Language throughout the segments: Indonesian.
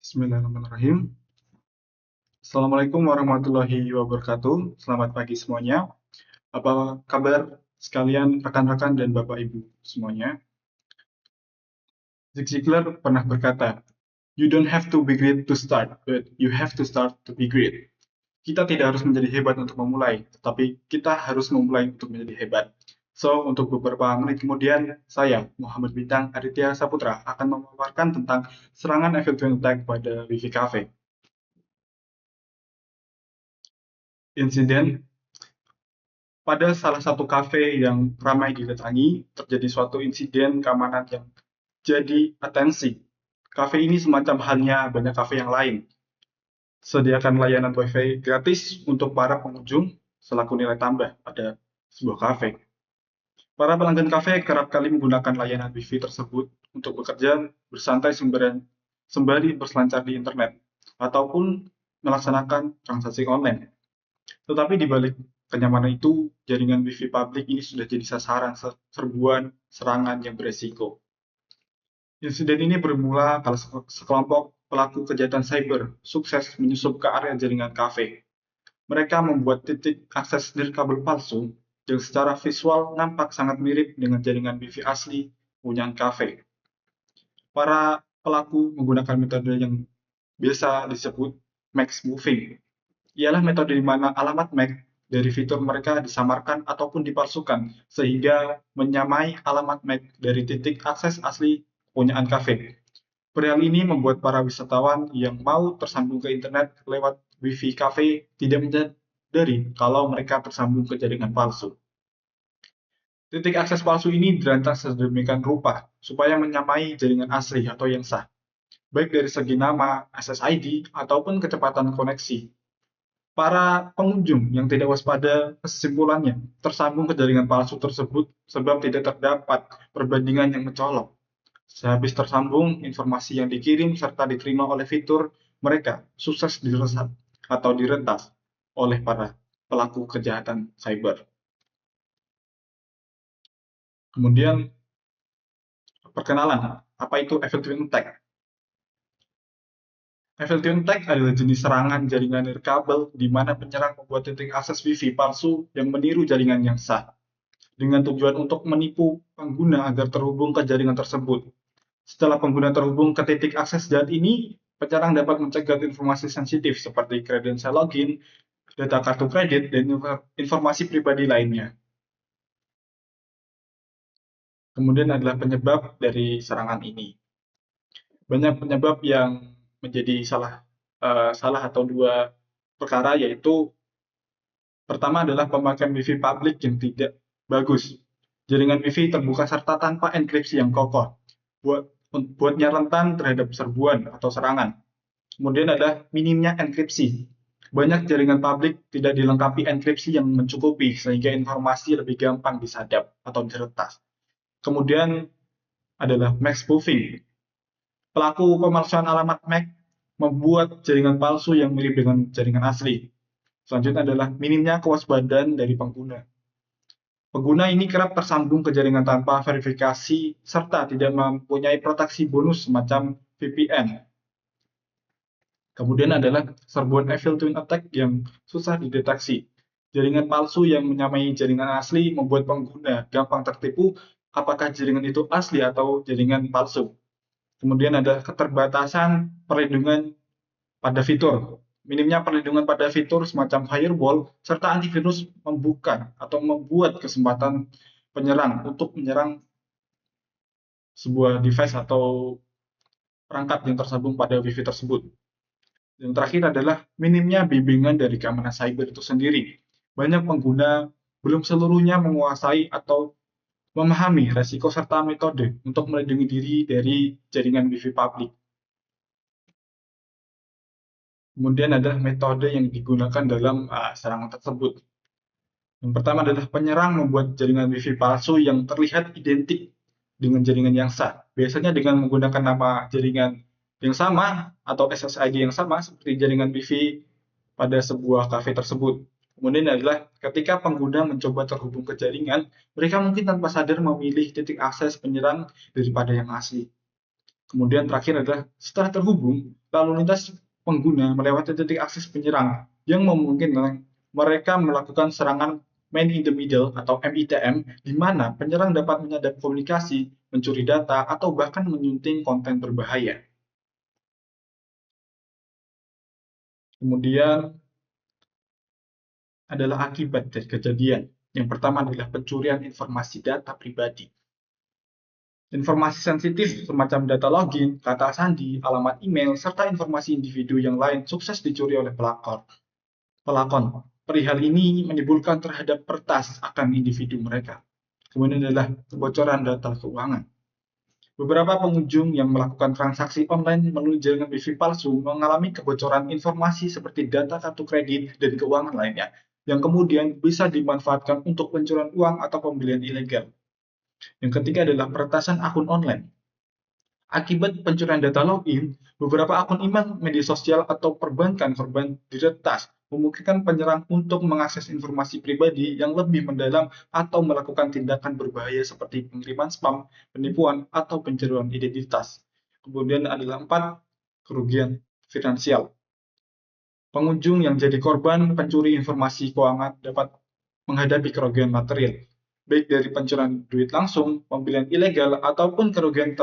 Bismillahirrahmanirrahim. Assalamualaikum warahmatullahi wabarakatuh. Selamat pagi semuanya. Apa kabar sekalian rekan-rekan dan Bapak Ibu semuanya? Zig Ziglar pernah berkata, "You don't have to be great to start, but you have to start to be great." Kita tidak harus menjadi hebat untuk memulai, tetapi kita harus memulai untuk menjadi hebat. So, untuk beberapa menit kemudian, saya, Muhammad Bintang Aditya Saputra, akan memaparkan tentang serangan Eiffel Twin Attack pada Wifi Cafe. Insiden pada salah satu kafe yang ramai didatangi, terjadi suatu insiden keamanan yang jadi atensi. Kafe ini semacam halnya banyak kafe yang lain, sediakan layanan WiFi gratis untuk para pengunjung selaku nilai tambah pada sebuah kafe. Para pelanggan kafe kerap kali menggunakan layanan Wi-Fi tersebut untuk bekerja bersantai sembari berselancar di internet ataupun melaksanakan transaksi online. Tetapi di balik kenyamanan itu, jaringan Wi-Fi publik ini sudah jadi sasaran serbuan serangan yang beresiko. Insiden ini bermula kalau sekelompok pelaku kejahatan cyber sukses menyusup ke area jaringan kafe. Mereka membuat titik akses nirkabel palsu yang secara visual nampak sangat mirip dengan jaringan Wi-Fi asli punya kafe. Para pelaku menggunakan metode yang biasa disebut max moving. Ialah metode di mana alamat MAC dari fitur mereka disamarkan ataupun dipalsukan sehingga menyamai alamat MAC dari titik akses asli kepunyaan kafe. Perihal ini membuat para wisatawan yang mau tersambung ke internet lewat Wi-Fi cafe tidak menyadari kalau mereka tersambung ke jaringan palsu. Titik akses palsu ini dirancang sedemikian rupa supaya menyamai jaringan asli atau yang sah, baik dari segi nama, SSID, ataupun kecepatan koneksi. Para pengunjung yang tidak waspada kesimpulannya tersambung ke jaringan palsu tersebut sebab tidak terdapat perbandingan yang mencolok. Sehabis tersambung, informasi yang dikirim serta diterima oleh fitur mereka sukses direset atau diretas oleh para pelaku kejahatan cyber. Kemudian, perkenalan, apa itu Eiffel Twin Attack? Eiffel Twin Attack adalah jenis serangan jaringan nirkabel di mana penyerang membuat titik akses Wi-Fi palsu yang meniru jaringan yang sah, dengan tujuan untuk menipu pengguna agar terhubung ke jaringan tersebut. Setelah pengguna terhubung ke titik akses jahat ini, penyerang dapat mencegat informasi sensitif seperti kredensial login, data kartu kredit, dan informasi pribadi lainnya. Kemudian adalah penyebab dari serangan ini. Banyak penyebab yang menjadi salah atau dua perkara, yaitu pertama adalah pemakaian Wi-Fi publik yang tidak bagus. Jaringan Wi-Fi terbuka serta tanpa enkripsi yang kokoh, buatnya rentan terhadap serbuan atau serangan. Kemudian ada minimnya enkripsi. Banyak jaringan publik tidak dilengkapi enkripsi yang mencukupi sehingga informasi lebih gampang disadap atau diretas. Kemudian adalah max spoofing. Pelaku pemalsuan alamat MAC membuat jaringan palsu yang mirip dengan jaringan asli. Selanjutnya adalah minimnya kewaspadaan dari pengguna. Pengguna ini kerap tersambung ke jaringan tanpa verifikasi serta tidak mempunyai proteksi bonus semacam VPN. Kemudian adalah serbuan Eiffel Twin Attack yang susah dideteksi. Jaringan palsu yang menyamai jaringan asli membuat pengguna gampang tertipu apakah jaringan itu asli atau jaringan palsu. Kemudian ada keterbatasan perlindungan pada fitur. Minimnya perlindungan pada fitur semacam firewall serta antivirus membuka atau membuat kesempatan penyerang untuk menyerang sebuah device atau perangkat yang tersambung pada Wi-Fi tersebut. Yang terakhir adalah minimnya bimbingan dari keamanan cyber itu sendiri. Banyak pengguna belum seluruhnya menguasai atau memahami resiko serta metode untuk melindungi diri dari jaringan Wi-Fi publik. Kemudian adalah metode yang digunakan dalam serangan tersebut. Yang pertama adalah penyerang membuat jaringan Wi-Fi palsu yang terlihat identik dengan jaringan yang sah. Biasanya dengan menggunakan nama jaringan yang sama atau SSID yang sama seperti jaringan Wi-Fi pada sebuah kafe tersebut. Kemudian adalah ketika pengguna mencoba terhubung ke jaringan, mereka mungkin tanpa sadar memilih titik akses penyerang daripada yang asli. Kemudian terakhir adalah setelah terhubung, lalu lintas pengguna melewati titik akses penyerang yang memungkinkan mereka melakukan serangan man in the middle atau MITM, di mana penyerang dapat menyadap komunikasi, mencuri data, atau bahkan menyunting konten berbahaya. Kemudian adalah akibat dari kejadian. Yang pertama adalah pencurian informasi data pribadi. Informasi sensitif semacam data login, kata sandi, alamat email, serta informasi individu yang lain sukses dicuri oleh pelakon. Perihal ini menimbulkan terhadap pertas akan individu mereka. Kemudian adalah kebocoran data keuangan. Beberapa pengunjung yang melakukan transaksi online melalui jaringan Wi-Fi palsu mengalami kebocoran informasi seperti data kartu kredit dan keuangan lainnya, yang kemudian bisa dimanfaatkan untuk pencurian uang atau pembelian ilegal. Yang ketiga adalah peretasan akun online. Akibat pencurian data login, beberapa akun email, media sosial, atau perbankan korban diretas, memungkinkan penyerang untuk mengakses informasi pribadi yang lebih mendalam atau melakukan tindakan berbahaya seperti pengiriman spam, penipuan, atau pencurian identitas. Kemudian adalah 4, kerugian finansial. Pengunjung yang jadi korban pencuri informasi keuangan dapat menghadapi kerugian material, baik dari pencurian duit langsung, pembelian ilegal, ataupun kerugian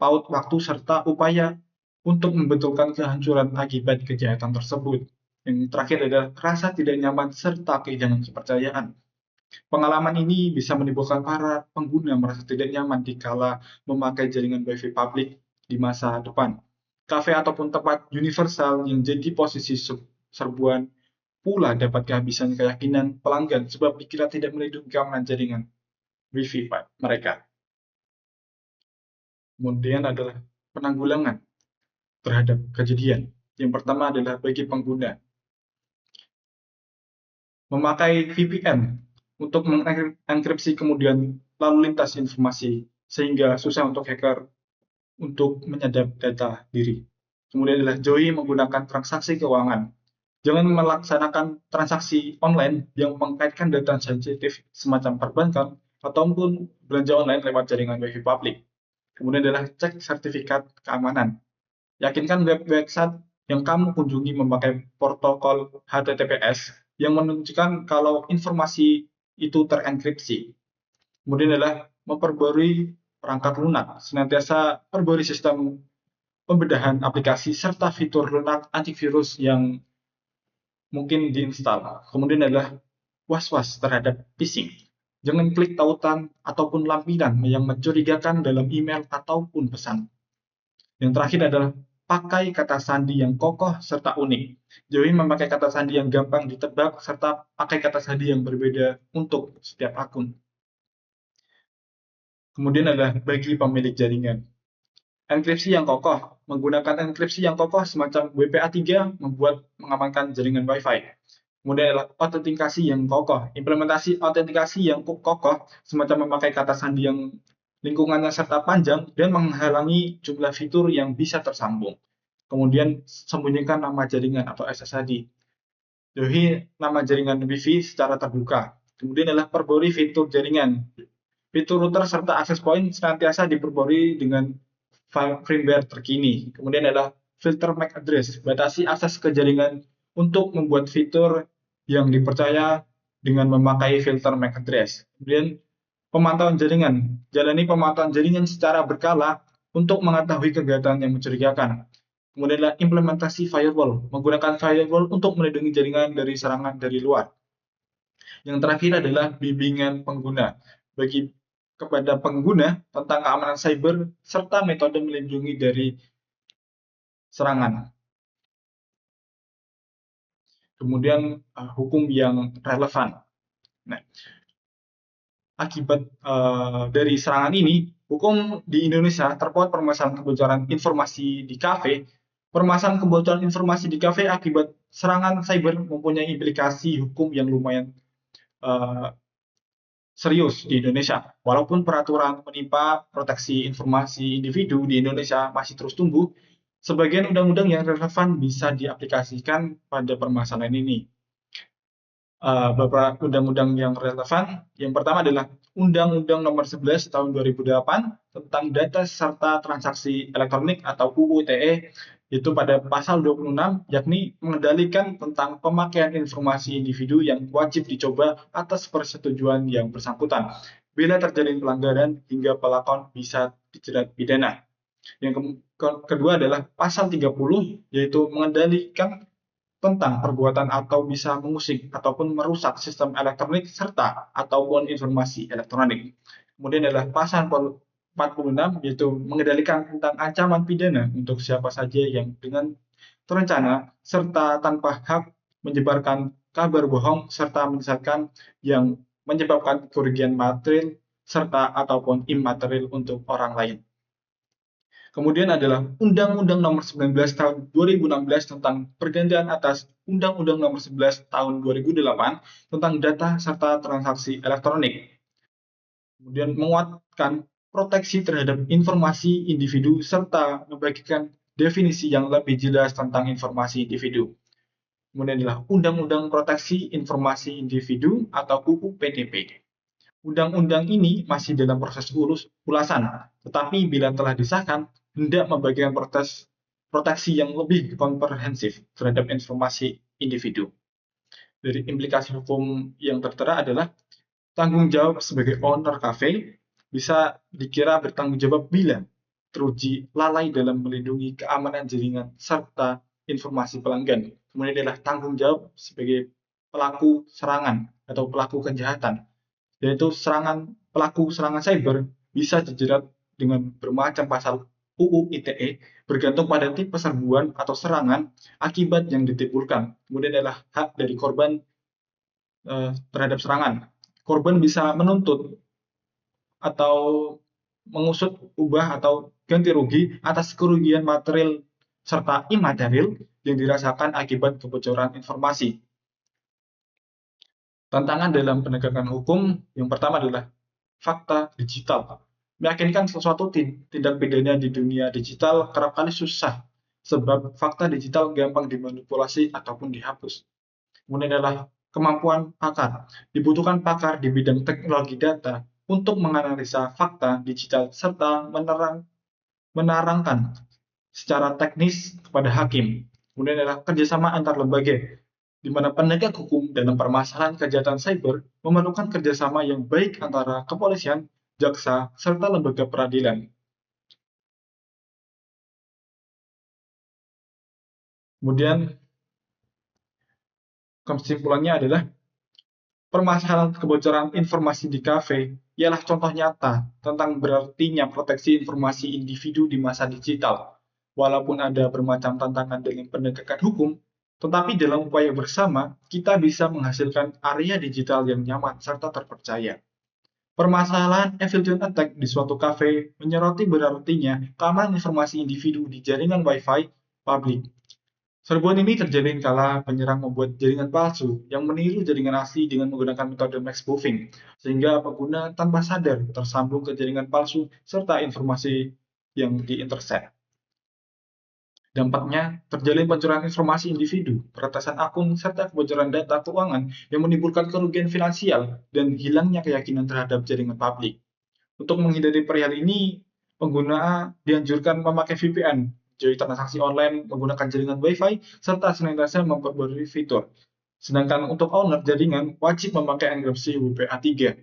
paut waktu serta upaya untuk membetulkan kehancuran akibat kejahatan tersebut. Yang terakhir adalah rasa tidak nyaman serta kehilangan kepercayaan. Pengalaman ini bisa menimbulkan para pengguna merasa tidak nyaman dikala memakai jaringan Wi-Fi publik di masa depan. Kafe ataupun tempat universal yang jadi posisi serbuan pula dapat kehabisan keyakinan pelanggan sebab dikira tidak melindungi keamanan jaringan Wi-Fi mereka. Kemudian adalah penanggulangan terhadap kejadian. Yang pertama adalah bagi pengguna memakai VPN untuk mengenkripsi kemudian lalu lintas informasi sehingga susah untuk hacker untuk menyadap data diri. Kemudian adalah jauhi menggunakan transaksi keuangan. Jangan melaksanakan transaksi online yang mengkaitkan data sensitif semacam perbankan ataupun belanja online lewat jaringan Wi-Fi publik. Kemudian adalah cek sertifikat keamanan. Yakinkan website yang kamu kunjungi memakai protokol HTTPS yang menunjukkan kalau informasi itu terenkripsi. Kemudian adalah memperbarui perangkat lunak, senantiasa perbarui sistem pembedahan aplikasi serta fitur lunak antivirus yang mungkin diinstal. Kemudian adalah was-was terhadap phishing. Jangan klik tautan ataupun lampiran yang mencurigakan dalam email ataupun pesan. Yang terakhir adalah pakai kata sandi yang kokoh serta unik. Jauhi memakai kata sandi yang gampang ditebak serta pakai kata sandi yang berbeda untuk setiap akun. Kemudian adalah bagi pemilik jaringan. Enkripsi yang kokoh. Menggunakan enkripsi yang kokoh semacam WPA3 membuat mengamankan jaringan Wi-Fi. Kemudian adalah autentikasi yang kokoh. Implementasi autentikasi yang kokoh semacam memakai kata sandi yang lingkungannya serta panjang dan menghalangi jumlah fitur yang bisa tersambung. Kemudian sembunyikan nama jaringan atau SSID. Jauhi nama jaringan Wi-Fi secara terbuka. Kemudian adalah perbarui fitur jaringan. Fitur router serta access point senantiasa diperbarui dengan firmware terkini. Kemudian adalah filter MAC address, batasi akses ke jaringan untuk membuat fitur yang dipercaya dengan memakai filter MAC address. Kemudian pemantauan jaringan, jalani pemantauan jaringan secara berkala untuk mengetahui kegiatan yang mencurigakan. Kemudian adalah implementasi firewall, menggunakan firewall untuk melindungi jaringan dari serangan dari luar. Yang terakhir adalah bimbingan pengguna. Kepada pengguna tentang keamanan cyber serta metode melindungi dari serangan. Kemudian hukum yang relevan. Nah, akibat dari serangan ini, hukum di Indonesia terkait permasalahan kebocoran informasi di kafe. Permasalahan kebocoran informasi di kafe akibat serangan cyber mempunyai implikasi hukum yang lumayan serius di Indonesia. Walaupun peraturan menimpa proteksi informasi individu di Indonesia masih terus tumbuh, sebagian undang-undang yang relevan bisa diaplikasikan pada permasalahan ini. beberapa undang-undang yang relevan. Yang pertama adalah Undang-Undang Nomor 11 Tahun 2008 tentang Data serta Transaksi Elektronik atau UU ITE, yaitu pada pasal 26, yakni mengendalikan tentang pemakaian informasi individu yang wajib dicoba atas persetujuan yang bersangkutan. Bila terjadi pelanggaran hingga pelakon bisa dijerat pidana. Yang kedua adalah pasal 30, yaitu mengendalikan tentang perbuatan atau bisa mengusik ataupun merusak sistem elektronik serta ataupun informasi elektronik. Kemudian adalah pasal 46, yaitu mengendalikan tentang ancaman pidana untuk siapa saja yang dengan terencana serta tanpa hak menyebarkan kabar bohong serta menyesatkan yang menyebabkan kerugian material serta ataupun imaterial untuk orang lain. Kemudian adalah Undang-Undang Nomor 19 Tahun 2016 tentang pergantian atas Undang-Undang Nomor 11 Tahun 2008 tentang data serta transaksi elektronik. Kemudian menguatkan proteksi terhadap informasi individu serta membagikan definisi yang lebih jelas tentang informasi individu. Kemudian adalah Undang-Undang Proteksi Informasi Individu atau UU PDP. Undang-undang ini masih dalam proses ulasan, tetapi bila telah disahkan, hendak membagikan proteksi yang lebih komprehensif terhadap informasi individu. Dari implikasi hukum yang tertera adalah tanggung jawab sebagai owner kafe bisa dikira bertanggung jawab bila teruji lalai dalam melindungi keamanan jaringan serta informasi pelanggan. Kemudian adalah tanggung jawab sebagai pelaku serangan atau pelaku kejahatan, yaitu pelaku serangan cyber bisa dijerat dengan bermacam pasal UU ITE bergantung pada tipe serbuan atau serangan akibat yang ditimbulkan. Kemudian adalah hak dari korban terhadap serangan. Korban bisa menuntut atau mengusut ubah atau ganti rugi atas kerugian material serta imaterial yang dirasakan akibat kebocoran informasi. Tantangan dalam penegakan hukum yang pertama adalah fakta digital. Meyakinkan sesuatu tindak pidana di dunia digital kerap kali susah, sebab fakta digital gampang dimanipulasi ataupun dihapus. Kemudian adalah kemampuan pakar. Dibutuhkan pakar di bidang teknologi data untuk menganalisa fakta digital serta menerangkan secara teknis kepada hakim. Kemudian adalah kerjasama antar lembaga, di mana penegak hukum dalam permasalahan kejahatan cyber memerlukan kerjasama yang baik antara kepolisian, jaksa, serta lembaga peradilan. Kemudian kesimpulannya adalah permasalahan kebocoran informasi di kafe ialah contoh nyata tentang berartinya proteksi informasi individu di masa digital. Walaupun ada bermacam tantangan dalam penegakan hukum, tetapi dalam upaya bersama, kita bisa menghasilkan area digital yang nyaman serta terpercaya. Permasalahan Evildoan Attack di suatu kafe menyoroti berartinya keamanan informasi individu di jaringan Wi-Fi publik. Serbuan ini terjadi kala penyerang membuat jaringan palsu yang meniru jaringan asli dengan menggunakan metode max spoofing, sehingga pengguna tanpa sadar tersambung ke jaringan palsu serta informasi yang diintercept. Dampaknya, terjalin pencurian informasi individu, peretasan akun, serta kebocoran data keuangan yang menimbulkan kerugian finansial dan hilangnya keyakinan terhadap jaringan publik. Untuk menghindari perihal ini, pengguna dianjurkan memakai VPN, jadi transaksi online menggunakan jaringan Wi-Fi, serta senantiasa memperbarui fitur. Sedangkan untuk owner jaringan wajib memakai enkripsi WPA3.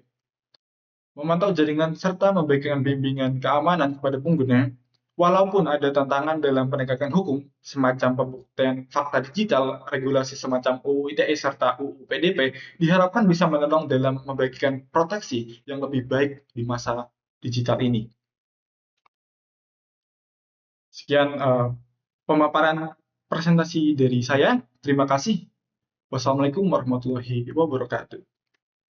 Memantau jaringan serta memberikan bimbingan keamanan kepada pengguna, walaupun ada tantangan dalam penegakan hukum, semacam pembuktian fakta digital, regulasi semacam UU ITE serta UU PDP, diharapkan bisa menolong dalam membagikan proteksi yang lebih baik di masa digital ini. Sekian pemaparan presentasi dari saya. Terima kasih. Wassalamualaikum warahmatullahi wabarakatuh.